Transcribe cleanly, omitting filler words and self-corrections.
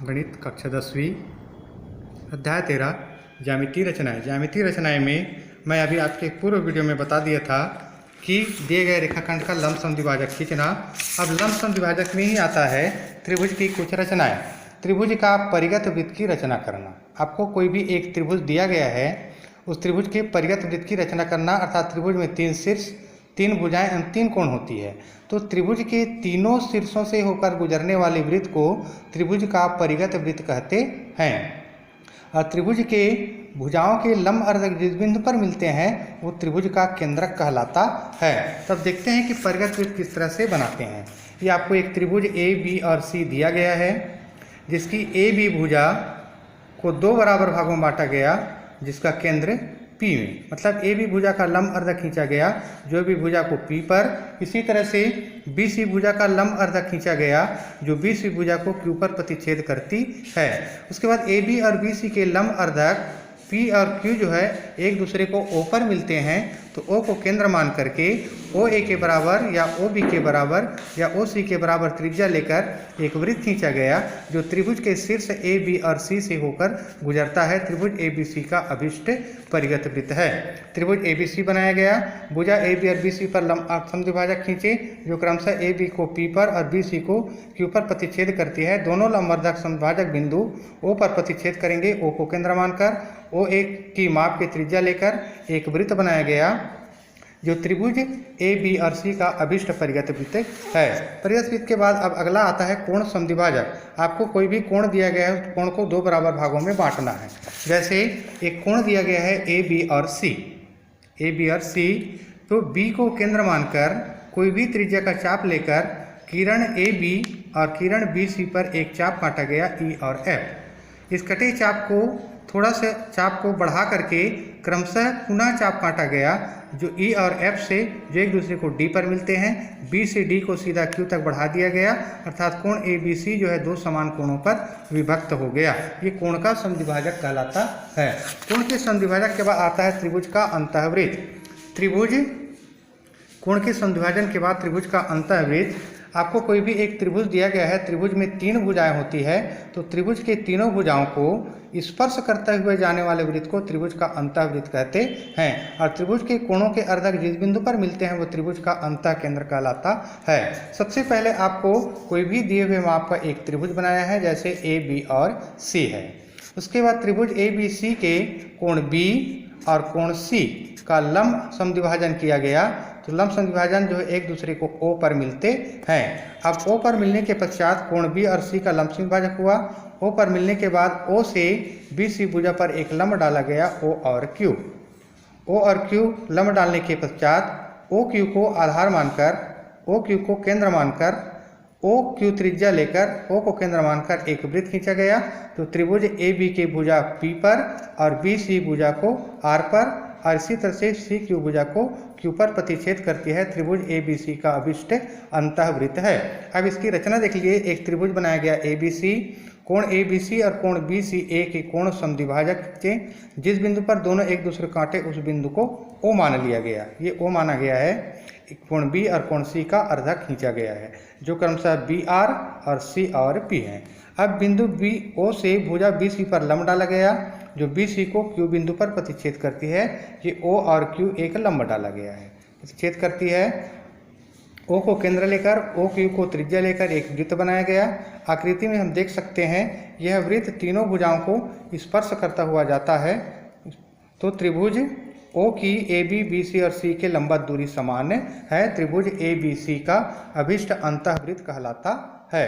गणित कक्षा 10वीं अध्याय 13 ज्यामितीय रचनाएं। ज्यामितीय रचनाएं में मैं अभी आपके पूर्व वीडियो में बता दिया था कि दिए गए रेखाखंड का लंब समद्विभाजक खींचना। अब लंब समद्विभाजक में ही आता है त्रिभुज की कुछ रचनाएं। त्रिभुज का परिगत वृत्त की रचना करना। आपको कोई भी एक त्रिभुज दिया गया है, उस त्रिभुज के परिगत वृत्त की रचना करना, अर्थात त्रिभुज में 3 शीर्ष, 3 भुजाएं एवं 3 कोण होती है। तो त्रिभुज के तीनों शीर्षों से होकर गुजरने वाले वृत्त को त्रिभुज का परिगत वृत्त कहते हैं। और त्रिभुज के भुजाओं के लंब अर्धक जिस बिंदु पर मिलते हैं वो त्रिभुज का केंद्रक कहलाता है। तब देखते हैं कि परिगत वृत्त किस तरह से बनाते हैं। ये आपको एक त्रिभुज ए, बी और सी दिया गया है, जिसकी ए बी भुजा को 2 बराबर भागों में बांटा गया, जिसका केंद्र P में, मतलब ए बी भुजा का लंब अर्धक खींचा गया जो भी भुजा को P पर। इसी तरह से बी सी भुजा का लंब अर्धक खींचा गया जो बी सी भुजा को Q पर प्रतिच्छेद करती है। उसके बाद ए बी और बी सी के लंब अर्धक P और Q जो है एक दूसरे को O पर मिलते हैं, तो O को केंद्र मान करके OA के बराबर या OB के बराबर या OC के बराबर त्रिज्या लेकर एक वृत्त खींचा गया जो त्रिभुज के शीर्ष A, B और C से होकर गुजरता है। त्रिभुज ABC का अभिष्ट परिगत वृत्त है। त्रिभुज ABC बनाया गया, भुजा AB और BC पर लंब समद्विभाजक खींचे जो क्रमशः AB को P पर और BC को Q पर प्रतिच्छेद करती है। दोनों लंबवर्धक समद्विभाजक बिंदु O पर प्रतिच्छेद करेंगे। O को केंद्र मानकर OA की माप की त्रिज्या लेकर एक वृत्त बनाया गया जो त्रिभुज ए बी और सी का अभिष्ट परिगत वृत्त है। परिगत वृत्त के बाद अब अगला आता है कोण समद्विभाजक। आपको कोई भी कोण दिया गया है, उस कोण को 2 बराबर भागों में बांटना है। जैसे एक कोण दिया गया है ए बी और सी, ए बी और सी, तो बी को केंद्र मानकर कोई भी त्रिज्या का चाप लेकर किरण ए बी और किरण बी सी पर एक चाप काटा गया ई और एफ। इस कटे चाप को थोड़ा सा चाप को बढ़ा करके क्रमशः पुनः चाप काटा गया जो ई और एफ से जो एक दूसरे को डी पर मिलते हैं। बी से डी को सीधा क्यू तक बढ़ा दिया गया, अर्थात कोण ए बी सी जो है 2 समान कोणों पर विभक्त हो गया। ये कोण का समद्विभाजक कहलाता है। कोण के समद्विभाजक के बाद आता है त्रिभुज का अंतःवृत्त। त्रिभुज कोण के समद्विभाजन के बाद त्रिभुज का अंतःवृत्त। आपको कोई भी एक त्रिभुज दिया गया है, त्रिभुज में 3 भुजाएं होती है, तो त्रिभुज के तीनों भुजाओं को स्पर्श करते हुए जाने वाले वृत्त को त्रिभुज का अंतःवृत्त कहते हैं। और त्रिभुज के कोणों के अर्धक जिस बिंदु पर मिलते हैं वो त्रिभुज का अंतः केंद्र कहलाता है। सबसे पहले आपको कोई भी दिए हुए माप का एक त्रिभुज बनाया है, जैसे ए बी और सी है। उसके बाद त्रिभुज ए बी सी के कोण बी और कोण सी का लंब समद्विभाजन किया गया। तो लंब समद्विभाजन जो है एक दूसरे को O पर मिलते हैं। अब O पर मिलने के पश्चात कोण B और C का लंब समद्विभाजक हुआ। O पर मिलने के बाद O से BC भुजा पर एक लंब डाला गया O और Q। O और Q लंब डालने के पश्चात OQ को आधार मानकर, OQ को केंद्र मानकर, OQ त्रिज्या लेकर O को केंद्र मानकर एक वृत्त खींचा गया। तो त्रिभुज AB की भुजा P पर और BC भुजा को R पर और इसी तरह से CQ भुजा को Q पर प्रतिच्छेद करती है। त्रिभुज ABC का अभिष्ट अंतःवृत्त है। अब इसकी रचना देख लीजिए। एक त्रिभुज बनाया गया ABC, कोण ABC और कोण BCA के कोण समद्विभाजक थे। जिस बिंदु पर दोनों एक दूसरे कांटे उस बिंदु को O मान लिया गया। ये O माना गया है। कोण B और कोण C का अर्धक खींचा गया है जो क्रमशः BR और C और P है। अब बिंदु O से भुजा BC पर लंब डाला गया जो BC को Q बिंदु पर प्रतिच्छेद करती है। ये O और Q एक लंब डाला गया है, प्रतिच्छेद करती है। O को केंद्र लेकर OQ को त्रिज्या लेकर एक वृत्त बनाया गया। आकृति में हम देख सकते हैं यह वृत्त तीनों भुजाओं को स्पर्श करता हुआ जाता है। तो त्रिभुज O की AB, BC और C के लंबवत दूरी समान है। त्रिभुज ABC का अभिष्ट अंतःवृत्त कहलाता है।